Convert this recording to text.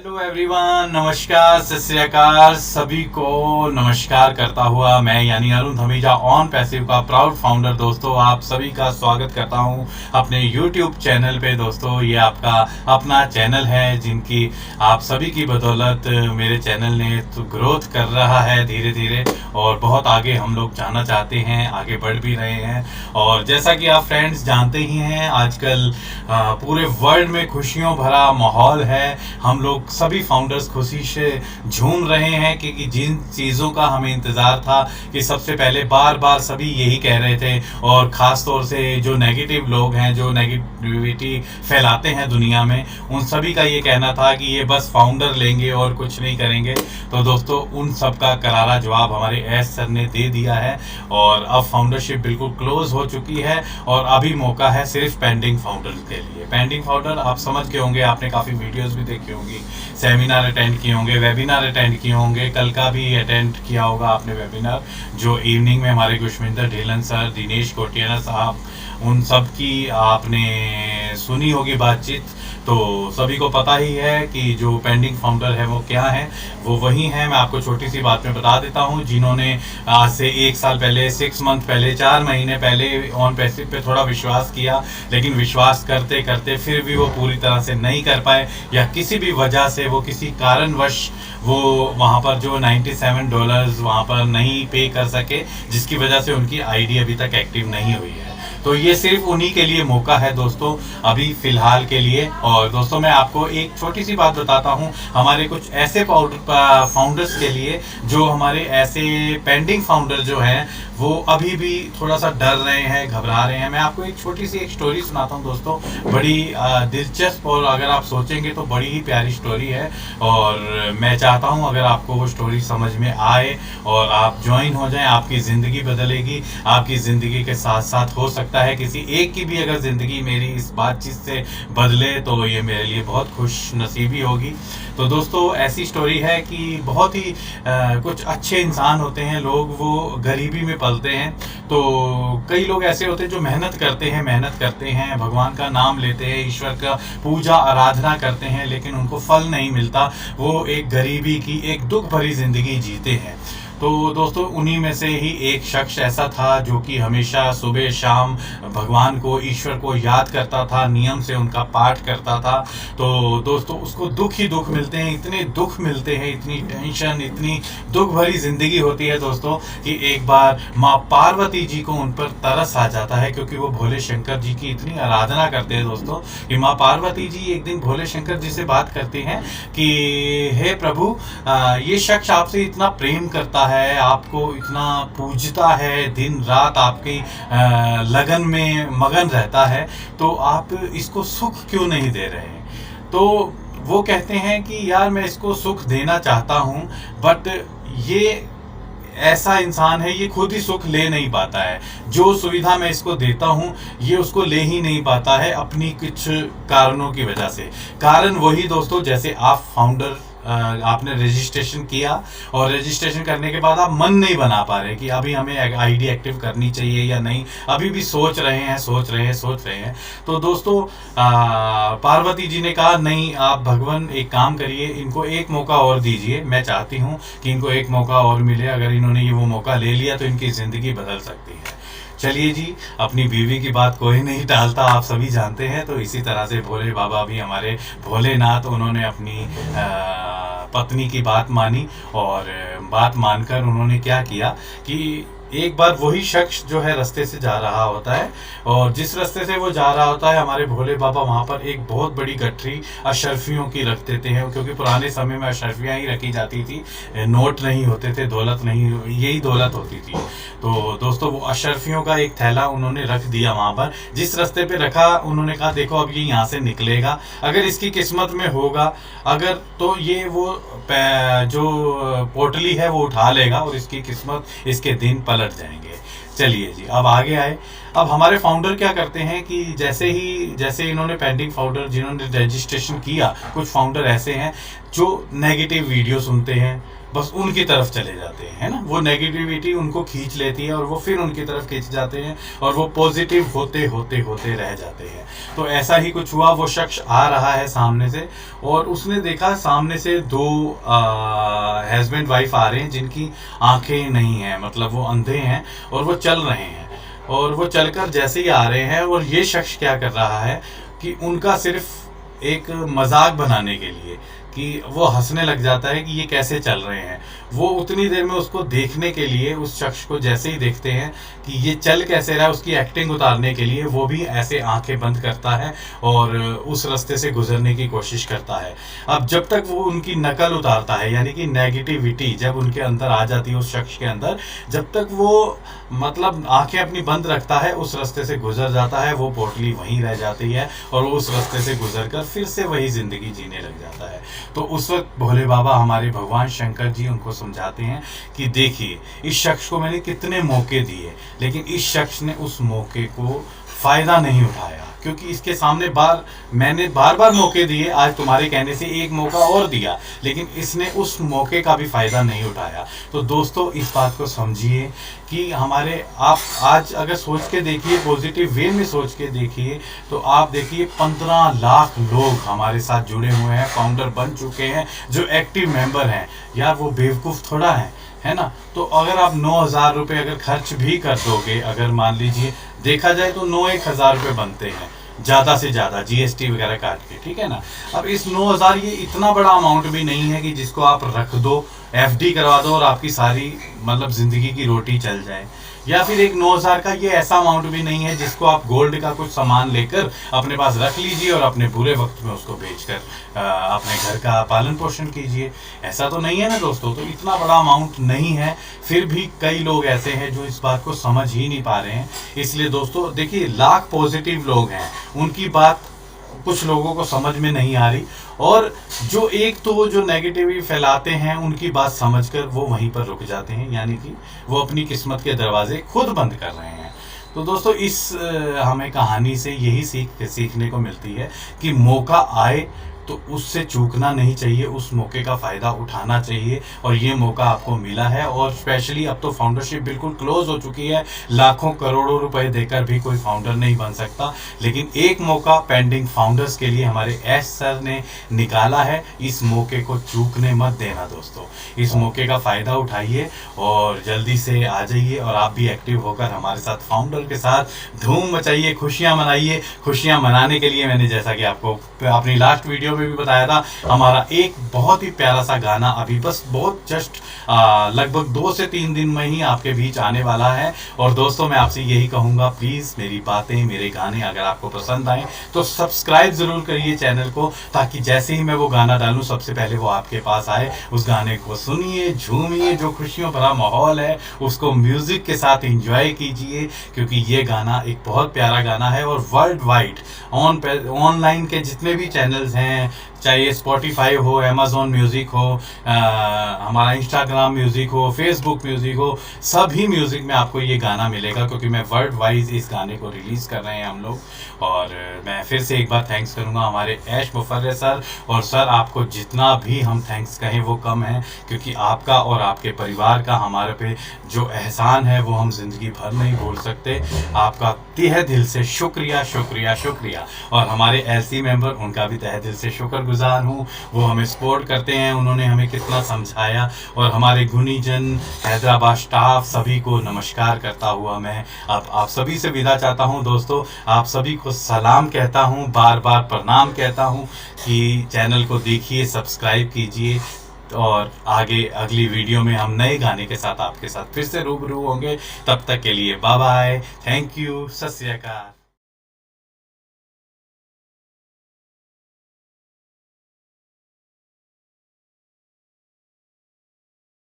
Hello everyone, नमस्कार, सत श्री अकाल। सभी को नमस्कार करता हुआ मैं यानी अरुण धमीजा ऑन पैसिव का प्राउड फाउंडर दोस्तों आप सभी का स्वागत करता हूं अपने यूट्यूब चैनल पे। दोस्तों ये आपका अपना चैनल है जिनकी आप सभी की बदौलत मेरे चैनल ने तो ग्रोथ कर रहा है धीरे धीरे और बहुत आगे हम लोग जाना चाहते हैं, आगे बढ़ भी रहे हैं। और जैसा कि आप फ्रेंड्स जानते ही हैं, आजकल पूरे वर्ल्ड में खुशियों भरा माहौल है। हम लोग सभी फाउंडर्स खुशी से झूम रहे हैं क्योंकि जिन चीज़ों का हमें इंतज़ार था कि सबसे पहले बार बार सभी यही कह रहे थे, और ख़ास तौर से जो नेगेटिव लोग हैं, जो नेगेटिविटी फैलाते हैं दुनिया में, उन सभी का ये कहना था कि ये बस फाउंडर लेंगे और कुछ नहीं करेंगे। तो दोस्तों उन सब का करारा जवाब हमारे एस सर ने दे दिया है और अब फाउंडरशिप बिल्कुल क्लोज हो चुकी है और अभी मौका है सिर्फ पेंडिंग फाउंडर के लिए। पेंडिंग फाउंडर आप समझ के होंगे, आपने काफ़ी वीडियोस भी देखी होंगी, सेमिनार अटेंड किए होंगे, वेबिनार अटेंड किए होंगे, कल का भी अटेंड किया होगा आपने वेबिनार जो इवनिंग में हमारे गुशविंदर ढीलन सर, दिनेश कोटियाना साहब, उन सब की आपने सुनी होगी बातचीत। तो सभी को पता ही है कि जो पेंडिंग फाउंडर है वो क्या है, वो वही है। मैं आपको छोटी सी बात में बता देता हूँ, जिन्होंने आज से 1 साल पहले, 6 मंथ पहले, 4 महीने पहले ऑन पैसिव पे थोड़ा विश्वास किया, लेकिन विश्वास करते करते फिर भी वो पूरी तरह से नहीं कर पाए या किसी भी वजह से वो किसी कारणवश वो वहाँ पर जो $97 वहाँ पर नहीं पे कर सके, जिसकी वजह से उनकी आईडी अभी तक एक्टिव नहीं हुई है। तो ये सिर्फ उन्हीं के लिए मौका है दोस्तों, अभी फ़िलहाल के लिए। और दोस्तों मैं आपको एक छोटी सी बात बताता हूँ, हमारे कुछ ऐसे फाउंडर्स के लिए जो हमारे ऐसे पेंडिंग फाउंडर जो हैं वो अभी भी थोड़ा सा डर रहे हैं, घबरा रहे हैं। मैं आपको एक छोटी सी एक स्टोरी सुनाता हूँ दोस्तों, बड़ी दिलचस्प और अगर आप सोचेंगे तो बड़ी ही प्यारी स्टोरी है। और मैं चाहता हूँ अगर आपको वो स्टोरी समझ में आए और आप ज्वाइन हो जाएं, आपकी ज़िंदगी बदलेगी। आपकी ज़िंदगी के साथ साथ हो सकता है किसी एक की भी अगर ज़िंदगी मेरी इस बातचीत से बदले तो ये मेरे लिए बहुत खुश नसीबी होगी। तो दोस्तों ऐसी स्टोरी है कि बहुत ही कुछ अच्छे इंसान होते हैं लोग, वो गरीबी में पलते हैं। तो कई लोग ऐसे होते हैं जो मेहनत करते हैं, भगवान का नाम लेते हैं, ईश्वर का पूजा आराधना करते हैं, लेकिन उनको फल नहीं मिलता। वो एक गरीबी की एक दुख भरी ज़िंदगी जीते हैं। तो दोस्तों उन्हीं में से ही एक शख्स ऐसा था जो कि हमेशा सुबह शाम भगवान को, ईश्वर को याद करता था, नियम से उनका पाठ करता था। तो दोस्तों उसको दुख ही दुख मिलते हैं, इतने दुख मिलते हैं, इतनी टेंशन, इतनी दुख भरी ज़िंदगी होती है दोस्तों कि एक बार माँ पार्वती जी को उन पर तरस आ जाता है, क्योंकि वो भोले शंकर जी की इतनी आराधना करते हैं दोस्तों कि माँ पार्वती जी एक दिन भोले शंकर जी से बात करते हैं कि हे प्रभु, ये शख्स आपसे इतना प्रेम करता है, आपको इतना पूजता है, दिन रात आपकी लगन में मगन रहता है, तो आप इसको सुख क्यों नहीं दे रहे हैं? तो वो कहते हैं कि यार मैं इसको सुख देना चाहता हूँ, बट ये ऐसा इंसान है, ये खुद ही सुख ले नहीं पाता है। जो सुविधा मैं इसको देता हूँ ये उसको ले ही नहीं पाता है अपनी कुछ कारणों की वजह से। कारण वही दोस्तों, जैसे आप फाउंडर आपने रजिस्ट्रेशन किया और रजिस्ट्रेशन करने के बाद आप मन नहीं बना पा रहे कि अभी हमें आईडी एक्टिव करनी चाहिए या नहीं, अभी भी सोच रहे हैं। तो दोस्तों पार्वती जी ने कहा नहीं, आप भगवान एक काम करिए, इनको एक मौका और दीजिए। मैं चाहती हूँ कि इनको एक मौका और मिले, अगर इन्होंने ये वो मौका ले लिया तो इनकी ज़िंदगी बदल सकती है। चलिए जी, अपनी बीवी की बात कोई नहीं टालता, आप सभी जानते हैं। तो इसी तरह से भोले बाबा भी, हमारे भोलेनाथ, उन्होंने अपनी पत्नी की बात मानी और बात मानकर उन्होंने क्या किया कि एक बार वही शख्स जो है रास्ते से जा रहा होता है, और जिस रास्ते से वो जा रहा होता है हमारे भोले बाबा वहाँ पर एक बहुत बड़ी गठरी अशरफियों की रख देते हैं, क्योंकि पुराने समय में अशरफियाँ ही रखी जाती थी, नोट नहीं होते थे, दौलत नहीं, यही दौलत होती थी। तो दोस्तों वो अशरफियों का एक थैला उन्होंने रख दिया वहाँ पर, जिस रास्ते पे रखा उन्होंने कहा देखो अब ये यहाँ से निकलेगा, अगर इसकी किस्मत में होगा अगर तो ये वो जो पोटली है वो उठा लेगा और इसकी किस्मत, इसके दिन पलट जाएंगे। चलिए जी, अब आगे आए। अब हमारे फाउंडर क्या करते हैं कि जैसे इन्होंने पेंडिंग फाउंडर जिन्होंने रजिस्ट्रेशन किया, कुछ फाउंडर ऐसे हैं जो नेगेटिव वीडियो सुनते हैं, बस उनकी तरफ चले जाते हैं, है ना। वो नेगेटिविटी उनको खींच लेती है और वो फिर उनकी तरफ खींच जाते हैं और वो पॉजिटिव होते होते होते रह जाते हैं। तो ऐसा ही कुछ हुआ। वो शख्स आ रहा है सामने से और उसने देखा सामने से दो हस्बैंड वाइफ आ रहे हैं जिनकी आंखें नहीं हैं, मतलब वो अंधे हैं और वो चल रहे हैं। और वो चलकर जैसे ही आ रहे हैं और ये शख्स क्या कर रहा है कि उनका सिर्फ एक मजाक बनाने के लिए कि वो हंसने लग जाता है कि ये कैसे चल रहे हैं। वो उतनी देर में उसको देखने के लिए, उस शख्स को जैसे ही देखते हैं कि ये चल कैसे रहा है, उसकी एक्टिंग उतारने के लिए वो भी ऐसे आंखें बंद करता है और उस रास्ते से गुजरने की कोशिश करता है। अब जब तक वो उनकी नकल उतारता है, यानी कि नेगेटिविटी जब उनके अंदर आ जाती है उस शख्स के अंदर, जब तक वो मतलब आंखें अपनी बंद रखता है, उस रास्ते से गुजर जाता है, वो पोटली वहीं रह जाती है और उस रास्ते से गुजर कर फिर से वही जिंदगी जीने लग जाता है। तो उस वक्त भोले बाबा हमारे भगवान शंकर जी उनको समझाते हैं कि देखिए, इस शख्स को मैंने कितने मौके दिए, लेकिन इस शख्स ने उस मौके को फ़ायदा नहीं उठाया, क्योंकि इसके सामने मैंने बार बार मौके दिए, आज तुम्हारे कहने से एक मौका और दिया, लेकिन इसने उस मौके का भी फ़ायदा नहीं उठाया। तो दोस्तों, इस बात को समझिए कि आप आज अगर सोच के देखिए, पॉजिटिव वे में सोच के देखिए, तो आप देखिए 15 लाख लोग हमारे साथ जुड़े हुए हैं, फाउंडर बन चुके हैं, जो एक्टिव मेंबर हैं। यार वो बेवकूफ़ थोड़ा है ना। तो अगर आप 9,000 रुपये अगर खर्च भी कर दोगे, अगर मान लीजिए देखा जाए तो 9-1,000 रुपये बनते हैं ज़्यादा से ज़्यादा, जीएसटी वगैरह काट के, ठीक है ना। अब इस 9,000 ये इतना बड़ा अमाउंट भी नहीं है कि जिसको आप रख दो, एफडी करवा दो और आपकी सारी मतलब ज़िंदगी की रोटी चल जाए। या फिर एक 9,000 का ये ऐसा अमाउंट भी नहीं है जिसको आप गोल्ड का कुछ सामान लेकर अपने पास रख लीजिए और अपने बुरे वक्त में उसको बेचकर अपने घर का पालन पोषण कीजिए। ऐसा तो नहीं है ना दोस्तों। तो इतना बड़ा अमाउंट नहीं है, फिर भी कई लोग ऐसे हैं जो इस बात को समझ ही नहीं पा रहे हैं। इसलिए दोस्तों देखिए, लाख पॉजिटिव लोग हैं, उनकी बात कुछ लोगों को समझ में नहीं आ रही, और जो नेगेटिविटी फैलाते हैं उनकी बात समझकर वो वहीं पर रुक जाते हैं, यानी कि वो अपनी किस्मत के दरवाजे खुद बंद कर रहे हैं। तो दोस्तों, हमें कहानी से यही सीखने को मिलती है कि मौका आए तो उससे चूकना नहीं चाहिए, उस मौके का फ़ायदा उठाना चाहिए। और ये मौका आपको मिला है, और स्पेशली अब तो फाउंडरशिप बिल्कुल क्लोज हो चुकी है, लाखों करोड़ों रुपए देकर भी कोई फाउंडर नहीं बन सकता। लेकिन एक मौका पेंडिंग फाउंडर्स के लिए हमारे एस सर ने निकाला है, इस मौके को चूकने मत देना दोस्तों। इस मौके का फ़ायदा उठाइए और जल्दी से आ जाइए, और आप भी एक्टिव होकर हमारे साथ फाउंडर के साथ धूम मचाइए, खुशियाँ मनाइए। खुशियाँ मनाने के लिए मैंने, जैसा कि आपको अपनी लास्ट वीडियो में भी बताया था, हमारा एक बहुत ही प्यारा सा गाना अभी बस बहुत जस्ट लगभग 2 से 3 दिन में ही आपके बीच आने वाला है। और दोस्तों, मैं आपसे यही कहूँगा, प्लीज़ मेरी बातें, मेरे गाने अगर आपको पसंद आए तो सब्सक्राइब ज़रूर करिए चैनल को, ताकि जैसे ही मैं वो गाना डालूँ सबसे पहले वो आपके पास आए। उस गाने को सुनिए, झूमिए, जो खुशियों भरा माहौल है उसको म्यूज़िक के साथ एंजॉय कीजिए, क्योंकि ये गाना एक बहुत प्यारा गाना है। और वर्ल्ड वाइड ऑनलाइन के जितने भी चैनल्स हैं, चाहे स्पॉटिफाई हो, अमेज़ॉन म्यूज़िक हो, हमारा इंस्टाग्राम म्यूज़िक हो, फेसबुक म्यूज़िक हो, सभी म्यूज़िक में आपको ये गाना मिलेगा, क्योंकि मैं वर्ल्ड वाइज इस गाने को रिलीज़ कर रहे हैं हम लोग। और मैं फिर से एक बार थैंक्स करूँगा हमारे ऐश मुफर्रे सर। और सर, आपको जितना भी हम थैंक्स कहें वो कम है, क्योंकि आपका और आपके परिवार का हमारे पे जो एहसान है वो हम ज़िंदगी भर नहीं भूल सकते। आपका तहे दिल से शुक्रिया शुक्रिया शुक्रिया। और हमारे एलसी मेंबर, उनका भी तहे दिल से शुक्रगुजार हूँ। वो हमें सपोर्ट करते हैं, उन्होंने हमें कितना समझाया। और हमारे गुनीजन, हैदराबाद स्टाफ, सभी को नमस्कार करता हुआ मैं अब आप सभी से विदा चाहता हूँ दोस्तों। आप सभी को सलाम कहता हूँ, बार बार प्रणाम कहता हूँ कि चैनल को देखिए, सब्सक्राइब कीजिए। और आगे अगली वीडियो में हम नए गाने के साथ आपके साथ फिर से रूबरू होंगे। तब तक के लिए बाय बाय, थैंक यू, सत श्री अकाल।